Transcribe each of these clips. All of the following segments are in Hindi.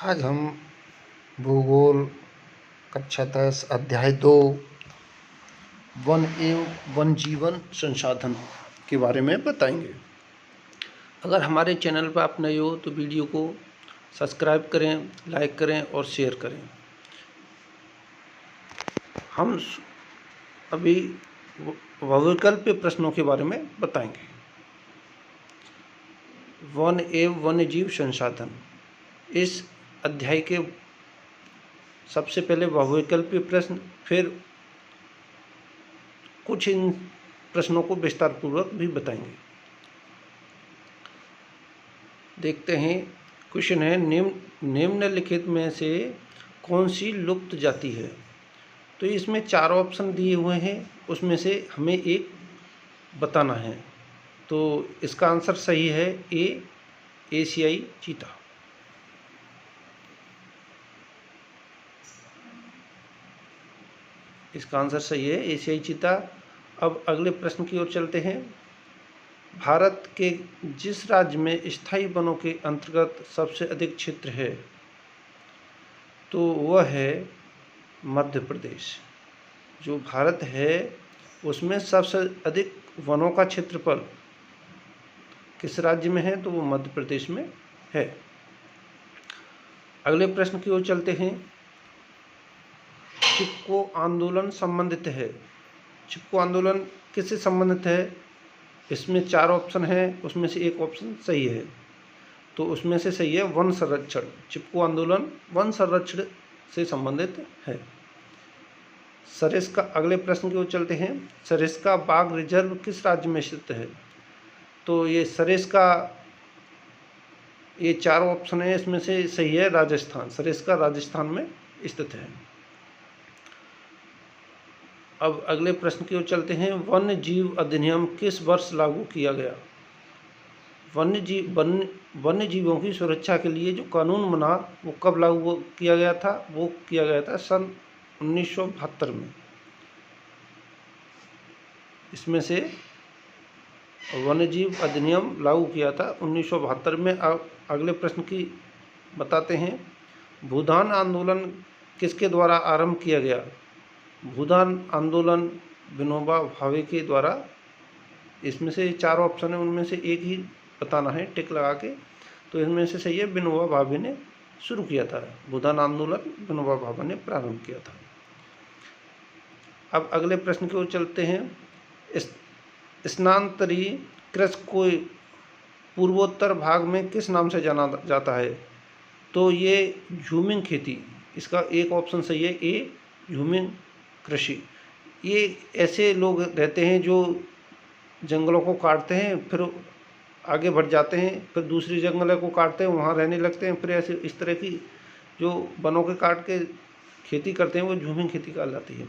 आज हम भूगोल कक्षा 10 अध्याय 2 वन एवं वन जीवन संसाधन के बारे में बताएंगे। अगर हमारे चैनल पर आप नए हो तो वीडियो को सब्सक्राइब करें, लाइक करें और शेयर करें। हम अभी वैकल्पिक प्रश्नों के बारे में बताएंगे। वन एवं वन्य जीव संसाधन, इस अध्याय के सबसे पहले वैकल्पिक प्रश्न, फिर कुछ इन प्रश्नों को विस्तार पूर्वक भी बताएंगे। देखते हैं। क्वेश्चन है, निम्नलिखित में से कौन सी लुप्त जाति है? तो इसमें 4 ऑप्शन दिए हुए हैं, उसमें से हमें एक बताना है। तो इसका आंसर सही है ए, एशियाई चीता। इसका आंसर सही है एशियाई चीता। अब अगले प्रश्न की ओर चलते हैं। भारत के जिस राज्य में स्थायी वनों के अंतर्गत सबसे अधिक क्षेत्र है तो वह है मध्य प्रदेश। जो भारत है उसमें सबसे अधिक वनों का क्षेत्रफल किस राज्य में है? तो वो मध्य प्रदेश में है। अगले प्रश्न की ओर चलते हैं। चिपको आंदोलन संबंधित है। चिपको आंदोलन किससे संबंधित है? इसमें 4 ऑप्शन है, उसमें से एक ऑप्शन सही है। तो उसमें से सही है वन संरक्षण। चिपको आंदोलन वन संरक्षण से संबंधित है। सरिस्का, अगले प्रश्न की ओर चलते हैं। सरिस्का बाघ रिजर्व किस राज्य में स्थित है? तो ये सरिस्का, ये 4 ऑप्शन है, इसमें से सही है राजस्थान। सरिस्का राजस्थान में स्थित है। अब अगले प्रश्न की ओर चलते हैं। वन्य जीव अधिनियम किस वर्ष लागू किया गया? वन्य जीवों की सुरक्षा के लिए जो कानून बना वो कब लागू किया गया था? वो किया गया था सन 1972 में। इसमें से वन्य जीव अधिनियम लागू किया था 1972 में। अब अगले प्रश्न की बताते हैं। भूदान आंदोलन किसके द्वारा आरंभ किया गया? भूदान आंदोलन विनोबा भावे के द्वारा। इसमें से 4 ऑप्शन है, उनमें से एक ही बताना है टिक लगा के। तो इसमें से सही है विनोबा भावे ने शुरू किया था। भूदान आंदोलन विनोबा भावे ने प्रारंभ किया था। अब अगले प्रश्न की ओर चलते हैं। स्नातंरी कृषि को पूर्वोत्तर भाग में किस नाम से जाना जाता है? तो ये झूमिंग खेती। इसका एक ऑप्शन सही है ए, झूमिंग कृषि। ये ऐसे लोग रहते हैं जो जंगलों को काटते हैं, फिर आगे बढ़ जाते हैं, फिर दूसरी जंगलों को काटते हैं, वहाँ रहने लगते हैं, फिर ऐसे इस तरह की जो वनों के काट के खेती करते हैं वो झूमिंग खेती कहलाती है।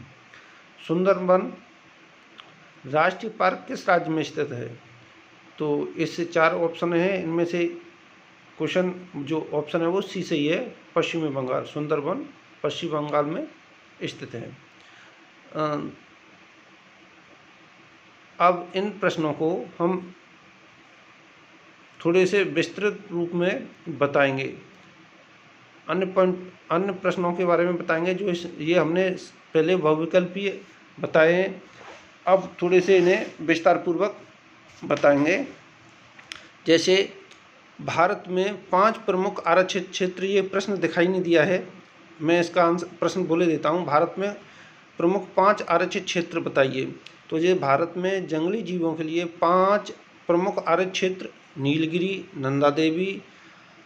सुंदरबन राष्ट्रीय पार्क किस राज्य में स्थित है? तो इससे 4 ऑप्शन हैं, इनमें से क्वेश्चन जो ऑप्शन है वो सी सही है, पश्चिमी बंगाल। सुंदरबन पश्चिम बंगाल में स्थित है। अब इन प्रश्नों को हम थोड़े से विस्तृत रूप में बताएंगे। अन्य प्रश्नों के बारे में बताएंगे जो ये हमने पहले बहुविकल्पीय बताए हैं। अब थोड़े से इन्हें विस्तार पूर्वक बताएंगे। जैसे भारत में 5 प्रमुख आरक्षित क्षेत्र, ये प्रश्न दिखाई नहीं दिया है, मैं इसका आंसर प्रश्न बोले देता हूँ। भारत में प्रमुख 5 आरक्षित क्षेत्र बताइए। तो ये भारत में जंगली जीवों के लिए 5 प्रमुख आरक्षित क्षेत्र नीलगिरी, नंदा देवी,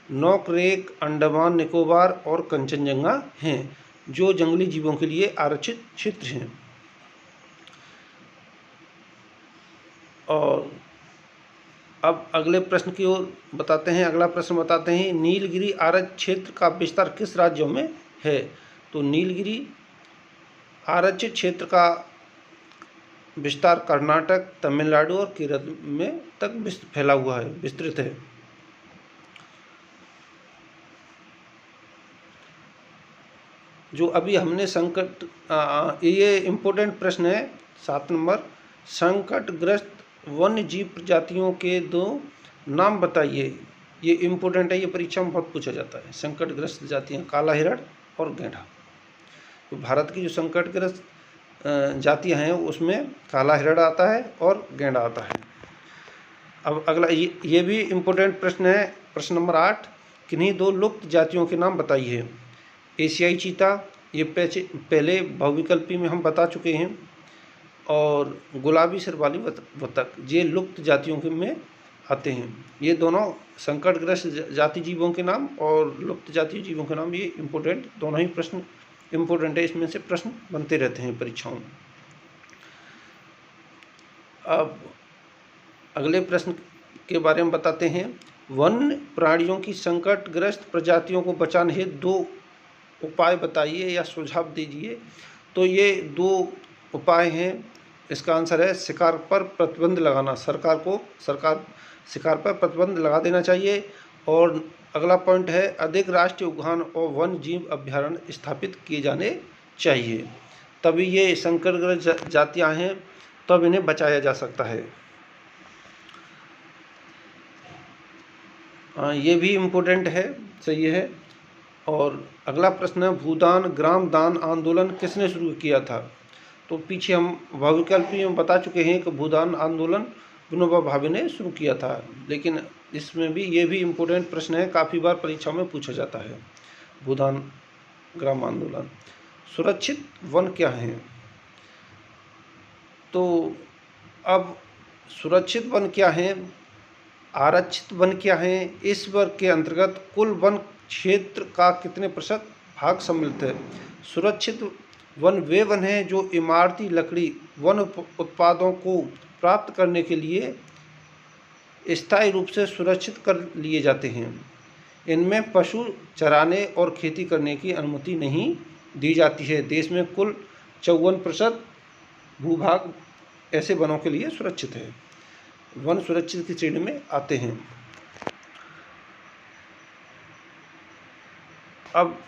नोकरेक, अंडमान निकोबार और कंचनजंगा हैं, जो जंगली जीवों के लिए आरक्षित क्षेत्र हैं। और अब अगले प्रश्न की ओर बताते हैं। अगला प्रश्न बताते हैं, नीलगिरी आरक्षित क्षेत्र का विस्तार किस राज्यों में है? तो नीलगिरी आरक्षित क्षेत्र का विस्तार कर्नाटक, तमिलनाडु और केरल में तक फैला हुआ है, विस्तृत है। जो अभी हमने संकट, ये इम्पोर्टेंट प्रश्न है 7 नंबर। संकटग्रस्त वन्य जीव प्रजातियों के 2 नाम बताइए। ये इम्पोर्टेंट है, ये परीक्षा में बहुत पूछा जाता है। संकटग्रस्त जातियाँ काला हिरण और गेंडा। तो भारत की जो संकटग्रस्त जातियाँ हैं उसमें काला हिरण आता है और गेंडा आता है। अब अगला ये भी इम्पोर्टेंट प्रश्न है, प्रश्न नंबर 8, किन्हीं 2 लुप्त जातियों के नाम बताइए। एशियाई चीता, ये पहले बहुविकल्पी में हम बता चुके हैं, और गुलाबी सिर वाली बतख, ये लुप्त जातियों के में आते हैं। ये दोनों संकटग्रस्त जाति जीवों के नाम और लुप्त जातीय जीवों के नाम, ये इम्पोर्टेंट, दोनों ही प्रश्न इम्पोर्टेंट है, इसमें से प्रश्न बनते रहते हैं परीक्षाओं में। अब अगले प्रश्न के बारे में बताते हैं। वन्य प्राणियों की संकटग्रस्त प्रजातियों को बचाने हेतु 2 उपाय बताइए या सुझाव दीजिए। तो ये 2 उपाय हैं, इसका आंसर है शिकार पर प्रतिबंध लगाना। सरकार शिकार पर प्रतिबंध लगा देना चाहिए। और अगला पॉइंट है अधिक राष्ट्रीय उद्यान और वन्य जीव अभ्यारण्य स्थापित किए जाने चाहिए, तभी ये संकटग्रस्त जातियाँ हैं, तब इन्हें बचाया जा सकता है। ये भी इम्पोर्टेंट है, सही है। और अगला प्रश्न है भूदान ग्राम दान आंदोलन किसने शुरू किया था। तो पीछे हम बहुविकल्पी में बता चुके हैं कि भूदान आंदोलन विनोबा भावे ने शुरू किया था, लेकिन इसमें भी ये भी इम्पोर्टेंट प्रश्न है, काफ़ी बार परीक्षा में पूछा जाता है। भूदान ग्राम आंदोलन। सुरक्षित वन क्या हैं। तो अब सुरक्षित वन क्या हैं, आरक्षित वन क्या हैं, इस वर्ग के अंतर्गत कुल वन क्षेत्र का कितने % भाग सम्मिलित है। सुरक्षित वन वे वन हैं जो इमारती लकड़ी वन उत्पादों को प्राप्त करने के लिए स्थायी रूप से सुरक्षित कर लिए जाते हैं। इनमें पशु चराने और खेती करने की अनुमति नहीं दी जाती है। देश में कुल 54% भूभाग ऐसे वनों के लिए सुरक्षित है। वन सुरक्षित की श्रेणी में आते हैं। अब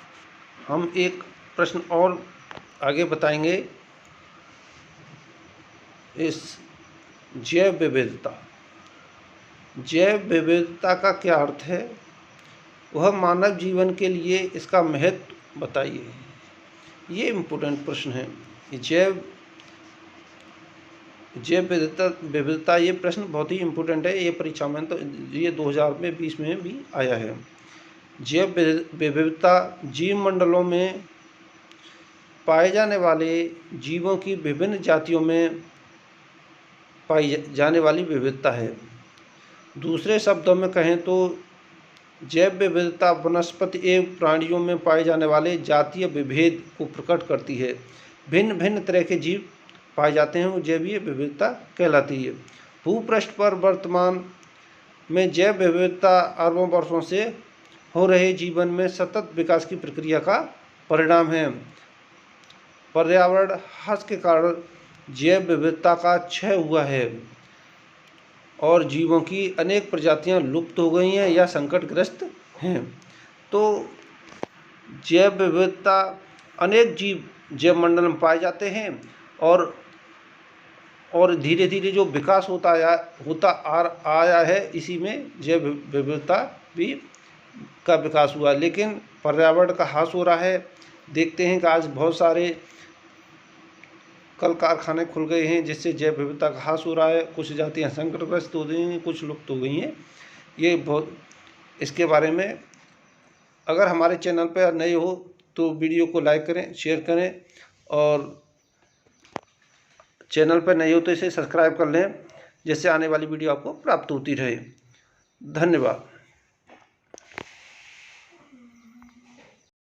हम एक प्रश्न और आगे बताएंगे। इस जैव विविधता का क्या अर्थ है, वह मानव जीवन के लिए इसका महत्व बताइए। ये इम्पोर्टेंट प्रश्न है। जैव विविधता ये प्रश्न बहुत ही इम्पोर्टेंट है, ये परीक्षा में तो ये 2020 में भी आया है। जैव विविधता जीव मंडलों में पाए जाने वाले जीवों की विभिन्न जातियों में पाई जाने वाली विविधता है। दूसरे शब्दों में कहें तो जैव विविधता वनस्पति एवं प्राणियों में पाए जाने वाले जातीय विभेद को प्रकट करती है। भिन्न भिन्न तरह के जीव पाए जाते हैं, वो जैवीय विविधता कहलाती है। भूपृष्ठ पर वर्तमान में जैव विविधता अरबों वर्षों से हो रहे जीवन में सतत विकास की प्रक्रिया का परिणाम है। पर्यावरण ह्रास के कारण जैव विविधता का क्षय हुआ है और जीवों की अनेक प्रजातियां लुप्त हो गई हैं या संकटग्रस्त हैं। तो जैव विविधता अनेक जीव जैव मंडल में पाए जाते हैं और धीरे धीरे जो विकास होता आया है, इसी में जैव विविधता भी का विकास हुआ। लेकिन पर्यावरण का ह्रास हो रहा है। देखते हैं कि आज बहुत सारे कल कारखाने खुल गए हैं, जिससे जैव विविधता का ह्रास हो रहा है। कुछ जातियाँ संकटग्रस्त हो गई हैं, कुछ लुप्त हो गई हैं। ये बहुत, इसके बारे में अगर हमारे चैनल पर नए हो तो वीडियो को लाइक करें, शेयर करें, और चैनल पर नए हो तो इसे सब्सक्राइब कर लें, जिससे आने वाली वीडियो आपको प्राप्त होती रहे। धन्यवाद।